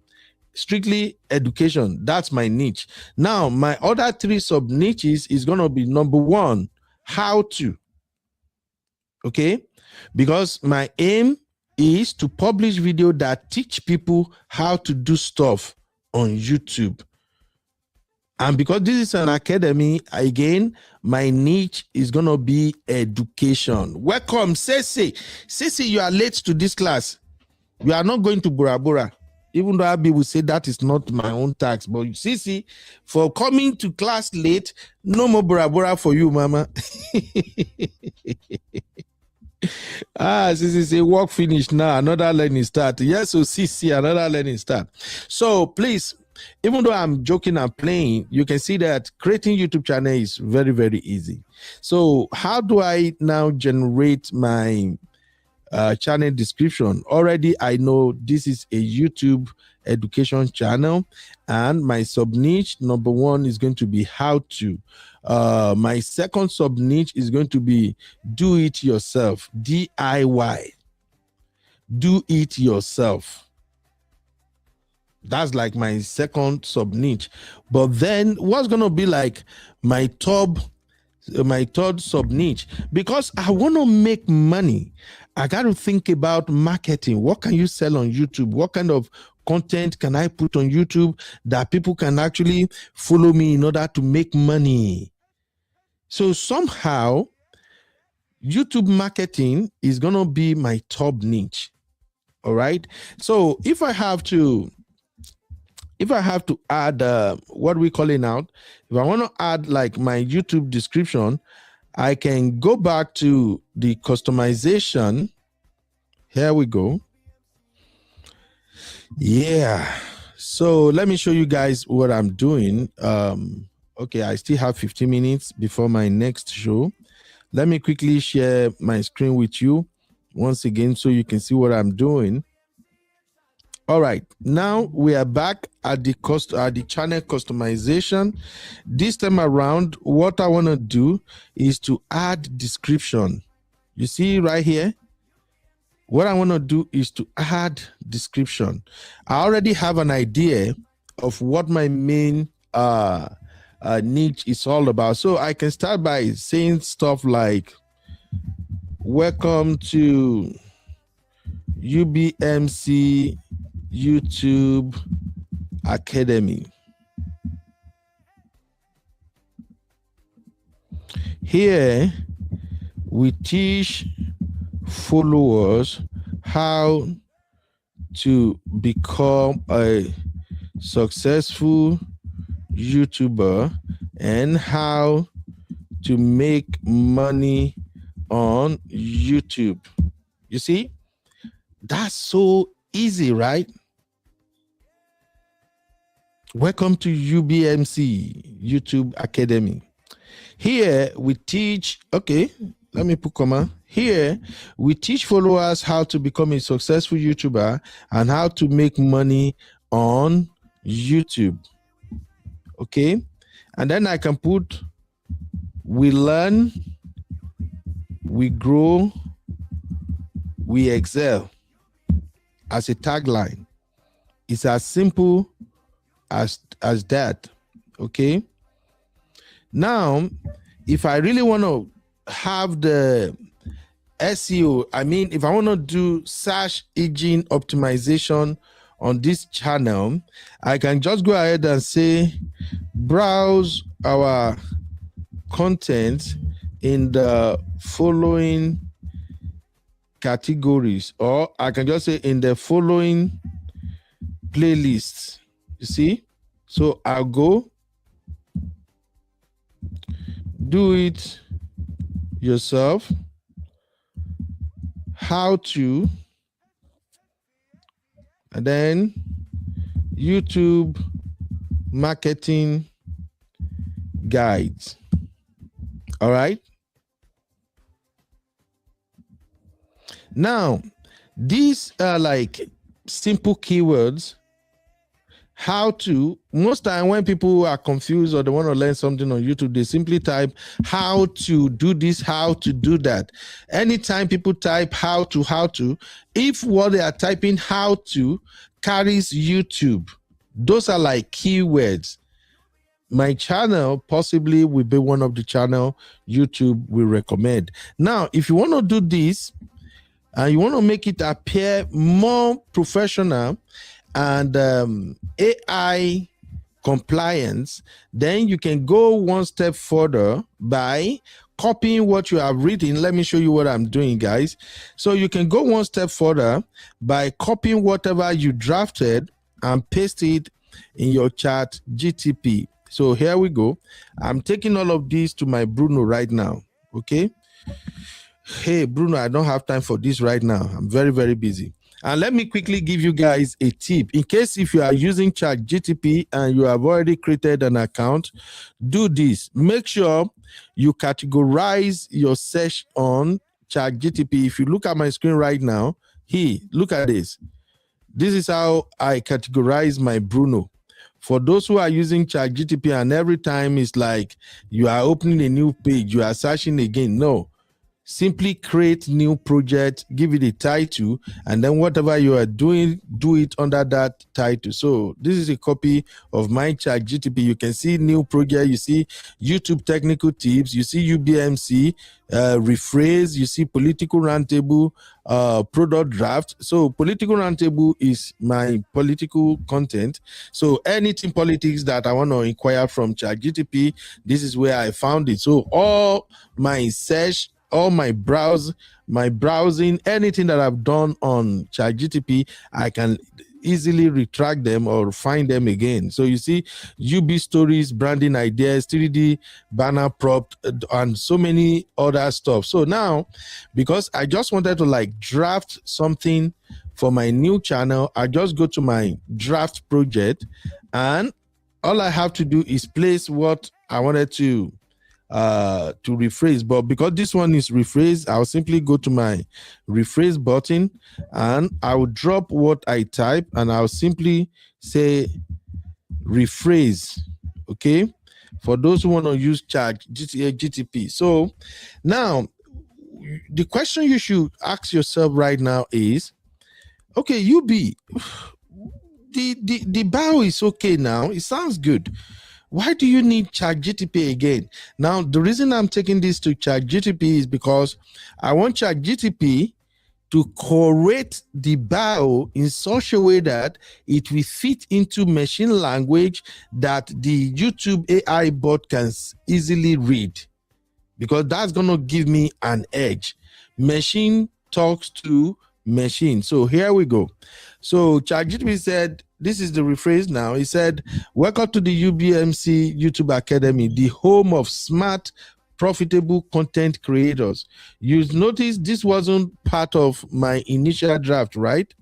strictly education. That's my niche. Now, my other three sub niches is going to be number one, how to. Okay, because my aim is to publish video that teach people how to do stuff on YouTube. And because this is an academy, again, my niche is going to be education. Welcome, Sissy. Sissy, you are late to this class. You are not going to Bora Bora. Even though Abby will say that is not my own tax. But Sissy, for coming to class late, no more Bora Bora for you, mama. Sissy say work finished now, another learning start. Yes, so Sissy, another learning start. So please, even though I'm joking and playing, you can see that creating YouTube channel is very, very easy. So how do I now generate my channel description? Already I know this is a YouTube education channel, and my sub niche number one is going to be how to. My second sub niche is going to be do it yourself, DIY, do it yourself. That's like my second sub niche. But then what's going to be like my third sub niche? Because I want to make money, I got to think about marketing. What can you sell on YouTube? What kind of content can I put on YouTube that people can actually follow me in order to make money? So somehow YouTube marketing is going to be my top niche. All right. So if I have to add what we calling out, if I want to add like my YouTube description, I can go back to the customization. Here we go. Yeah. So let me show you guys what I'm doing. Okay, I still have 15 minutes before my next show. Let me quickly share my screen with you once again so you can see what I'm doing. All right, now we are back at the channel customization. This time around, what I want to do is to add description. You see right here, what I want to do is to add description. I already have an idea of what my main niche is all about. So I can start by saying stuff like, welcome to UBMC YouTube Academy. Here we teach followers how to become a successful YouTuber and how to make money on YouTube. You see, that's so easy, right? Welcome to UBMC YouTube Academy. Here we teach, okay, let me put comma. Here we teach followers how to become a successful YouTuber and how to make money on YouTube. Okay, and then I can put, we learn, we grow, we excel as a tagline. It's as simple as that. Okay, now if I really want to have the SEO, I mean, if I want to do search engine optimization on this channel, I can just go ahead and say browse our content in the following categories, or I can just say in the following playlists. You see, so I'll go do it yourself, how to, and then YouTube marketing guides. All right. Now, these are like simple keywords. How to, most time when people are confused or they want to learn something on YouTube, they simply type how to do this, how to do that. Anytime people type how to, if what they are typing how to carries YouTube, those are like keywords. my channel possibly will be one of the channel YouTube will recommend. Now, if you want to do this and you want to make it appear more professional and AI compliance, then you can go one step further by copying what you have written. Let me show you what I'm doing, guys. So you can go one step further by copying whatever you drafted and paste it in your chat GTP. So here we go. I'm taking all of these to my Bruno right now. Okay. Hey, Bruno, I don't have time for this right now. I'm very, very busy. And let me quickly give you guys a tip. In case if you are using ChatGTP and you have already created an account, do this. Make sure you categorize your search on ChatGTP. If you look at my screen right now, look at this. This is how I categorize my Bruno. For those who are using ChatGTP and every time it's like you are opening a new page, you are searching again. No. Simply create new project, give it a title, and then whatever you are doing, do it under that title. So this is a copy of my chat GTP. You can see new project, you see YouTube technical tips, you see UBMC, rephrase, you see political roundtable, product draft. So political roundtable is my political content. So anything politics that I want to inquire from chat GTP, this is where I found it. So all my search, all my browsing, anything that I've done on ChatGTP, I can easily retract them or find them again. So you see UB stories, branding ideas, 3D banner prop, and so many other stuff. So now, because I just wanted to like draft something for my new channel, I just go to my draft project and all I have to do is place what I wanted to rephrase. But because this one is rephrased, I'll simply go to my rephrase button and I'll drop what I type and I'll simply say rephrase. Okay, for those who want to use chat GTP. So now the question you should ask yourself right now is, okay, UB, the bio is okay now, it sounds good. Why do you need ChatGTP again? Now, the reason I'm taking this to ChatGTP is because I want ChatGTP to correct the bio in such a way that it will fit into machine language that the YouTube AI bot can easily read, because that's going to give me an edge. Machine talks to machine. So here we go. So ChatGPT said, this is the rephrase now. He said, welcome to the UBMC YouTube Academy, the home of smart, profitable content creators. You notice this wasn't part of my initial draft, right?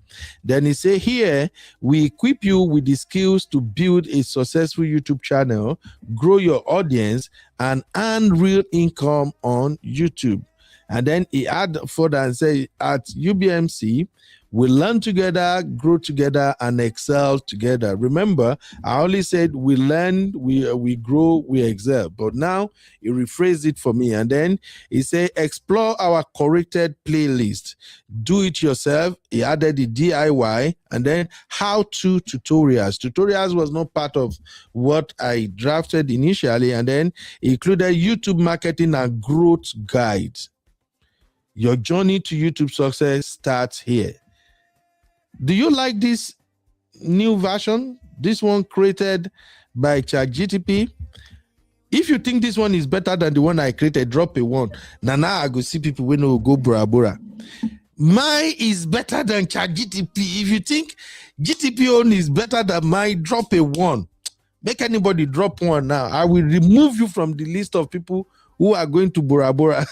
Then he said, here, we equip you with the skills to build a successful YouTube channel, grow your audience, and earn real income on YouTube. And then he add further and say, at UBMC, we learn together, grow together, and excel together. Remember, I only said we learn, we grow, we excel. But now he rephrased it for me. And then he said, explore our corrected playlist. Do it yourself. He added the DIY and then how-to tutorials. Tutorials was not part of what I drafted initially. And then he included YouTube marketing and growth guides. Your journey to YouTube success starts here. Do you like this new version? This one created by ChatGTP. If you think this one is better than the one I created, drop a one. Now I go see people when no go bora bora. Mine is better than ChatGTP. If you think GTP own is better than mine, drop a one. Make anybody drop one now. I will remove you from the list of people who are going to Bora Bora.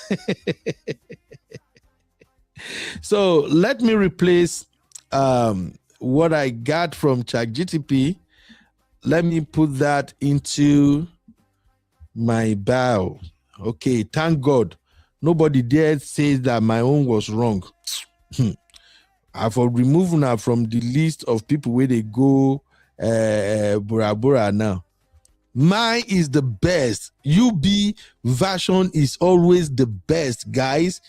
So let me replace what I got from ChatGTP. Let me put that into my bio. Okay, thank God. Nobody dare say that my own was wrong. I've removed now from the list of people where they go Bora Bora now. Mine is the best. UB version is always the best, guys.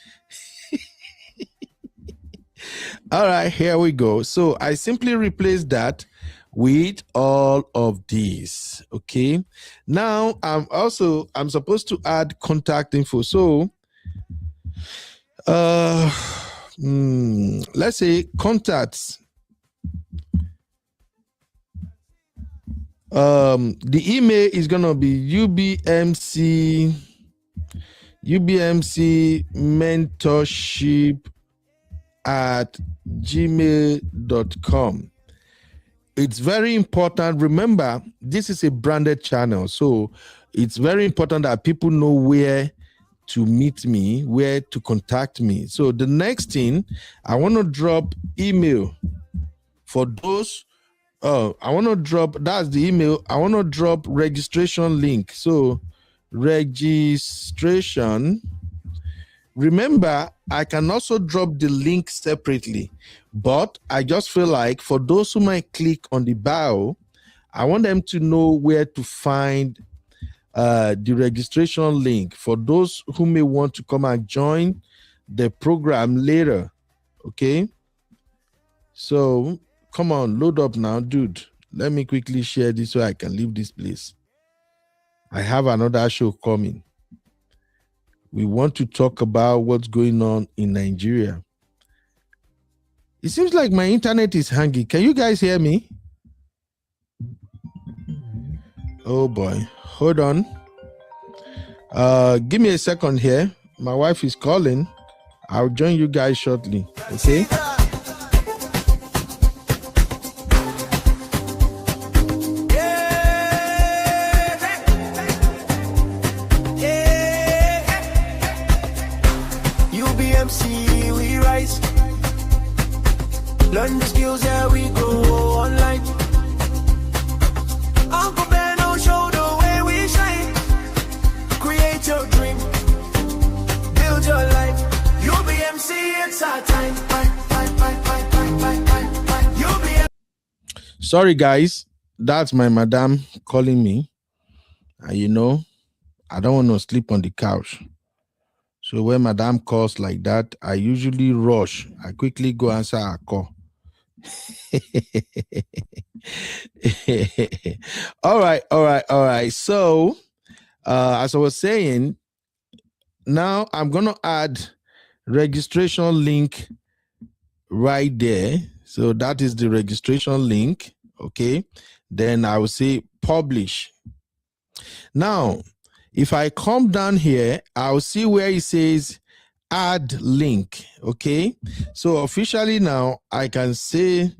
All right, here we go. So I simply replace that with all of these. Okay, now I'm supposed to add contact info. So let's say contacts. The email is gonna be UBMC mentorship at gmail.com. It's very important. Remember, this is a branded channel, so it's very important that people know where to meet me, where to contact me. So the next thing, I want to drop email for those. I want to drop, that's the email. I want to drop registration link. So registration. Remember, I can also drop the link separately, but I just feel like for those who might click on the bio, I want them to know where to find the registration link for those who may want to come and join the program later. Okay, so come on, load up now, dude. Let me quickly share this so I can leave this place. I have another show coming. We want to talk about what's going on in Nigeria. It seems like my internet is hanging. Can you guys hear me? Oh boy, hold on. Give me a second here. My wife is calling. I'll join you guys shortly. Okay. UBMC, we rise. Learn the skills, yeah, we go online. Uncle Ben will show the way we shine. Create your dream, build your life. UBMC, it's our time. UBMC. Sorry, guys. That's my madam calling me. And you know, I don't want to sleep on the couch. So when madam calls like that, I usually rush. I quickly go answer her call. All right. So as I was saying, now I'm gonna add registration link right there. So that is the registration link. Okay, then I will say publish. Now if I come down here, I'll see where it says add link. Okay, so officially now I can say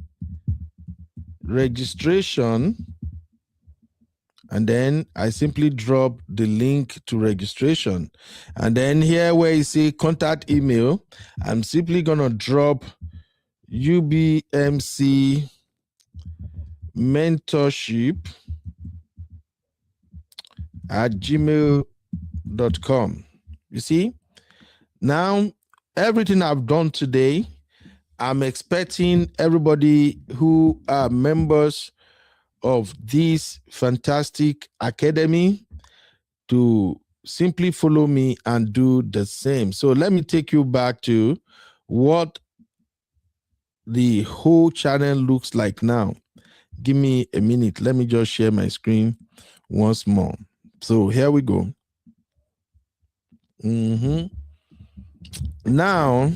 registration, and then I simply drop the link to registration. And then here where you see contact email, I'm simply gonna drop UBMC mentorship at gmail.com. You see, now everything I've done today, I'm expecting everybody who are members of this fantastic academy to simply follow me and do the same. So let me take you back to what the whole channel looks like now. Give me a minute. Let me just share my screen once more. So here we go. Now,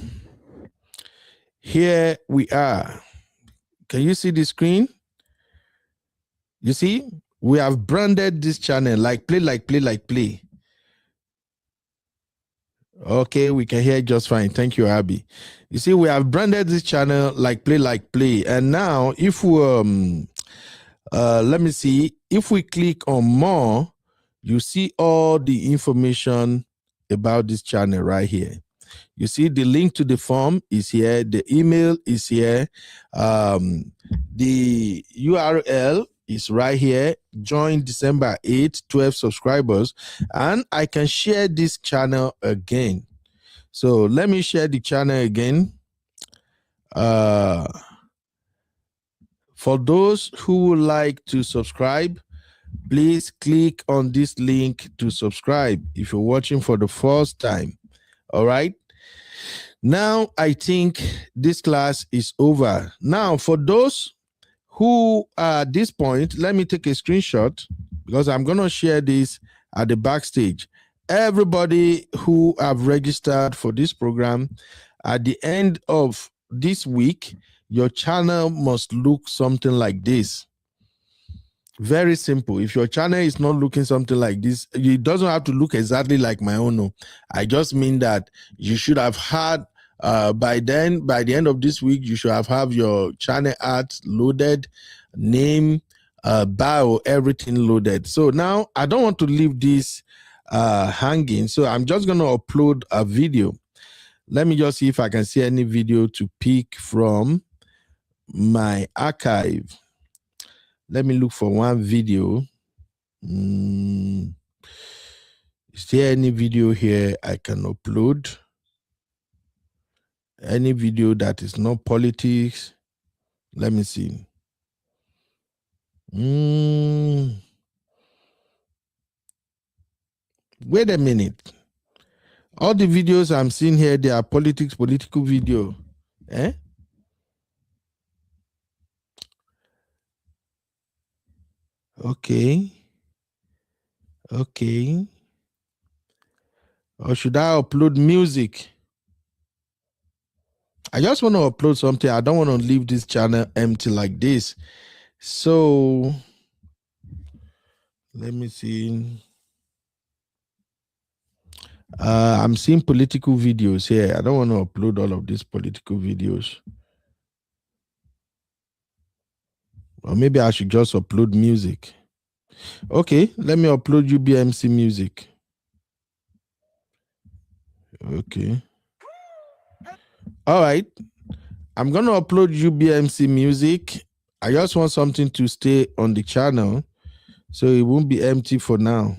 here we are. Can you see the screen? You see, we have branded this channel like play. Okay, we can hear just fine. Thank you, Abby. You see, we have branded this channel like play. And now, if we let me see, if we click on more, you see all the information about this channel right here. You see the link to the form is here. The email is here. The URL is right here. Join December 8, 12 subscribers. And I can share this channel again. So let me share the channel again. For those who would like to subscribe, please click on this link to subscribe if you're watching for the first time. All right. Now, I think this class is over. Now, for those who at this point, let me take a screenshot because I'm going to share this at the backstage. Everybody who have registered for this program, at the end of this week, your channel must look something like this. Very simple. If your channel is not looking something like this, it doesn't have to look exactly like my own. No. I just mean that you should have had by the end of this week, you should have your channel art loaded, name, bio, everything loaded. So now I don't want to leave this hanging. So I'm just going to upload a video. Let me just see if I can see any video to pick from my archive. Let me look for one video. Is there any video here I can upload? Any video that is not politics? Let me see. Wait a minute. All the videos I'm seeing here, they are political video. Eh? Okay. Or should I upload music? I just want to upload something. I don't want to leave this channel empty like this. So let me see. I'm seeing political videos here. I don't want to upload all of these political videos. Or maybe I should just upload music. Okay, let me upload UBMC music. Okay. All right. I'm going to upload UBMC music. I just want something to stay on the channel so it won't be empty for now.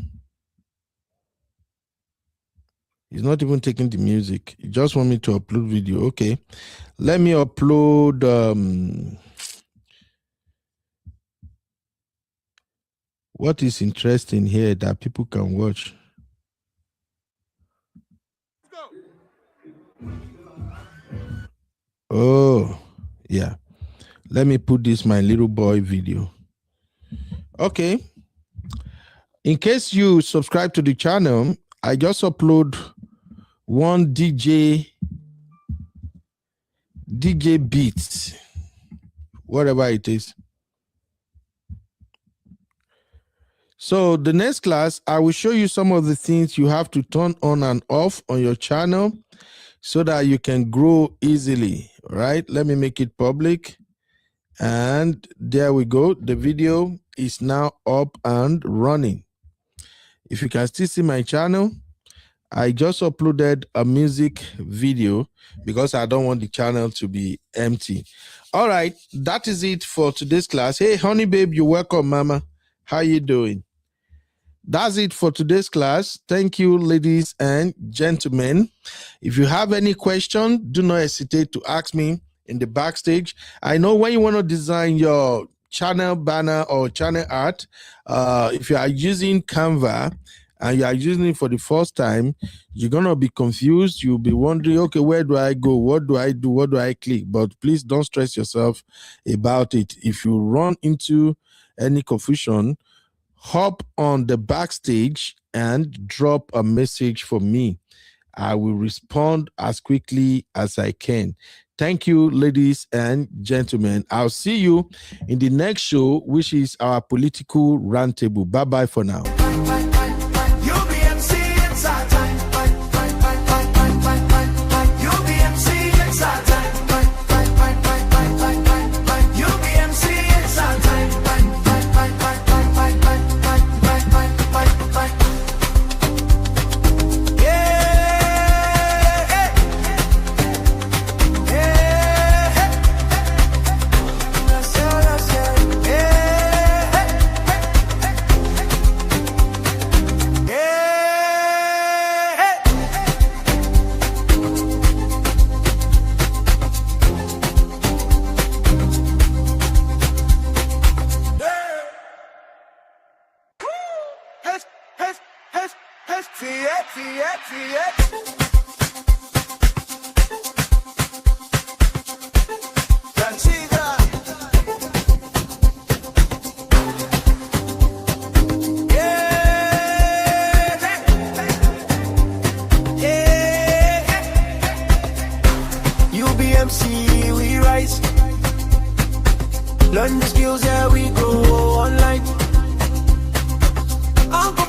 It's not even taking the music. It just want me to upload video. Okay. Let me upload what is interesting here that people can watch. Oh, yeah. Let me put this my little boy video. Okay. In case you subscribe to the channel, I just upload one DJ beats, whatever it is. So the next class, I will show you some of the things you have to turn on and off on your channel so that you can grow easily, right? Let me make it public. And there we go. The video is now up and running. If you can still see my channel, I just uploaded a music video because I don't want the channel to be empty. All right, that is it for today's class. Hey, honey babe, you're welcome, mama. How you doing? That's it for today's class. Thank you, ladies and gentlemen. If you have any question, do not hesitate to ask me in the backstage. I know when you want to design your channel banner or channel art, if you are using Canva and you are using it for the first time, you're going to be confused. You'll be wondering, okay, where do I go? What do I do? What do I click? But please don't stress yourself about it. If you run into any confusion, hop on the backstage and drop a message for me. I will respond as quickly as I can. Thank you, ladies and gentlemen. I'll see you in the next show, which is our political roundtable. Bye-bye for now. UBMC, it's our time. UBMC, it's our time. UBMC, it's our time. Learn the skills, yeah, we go online. I'm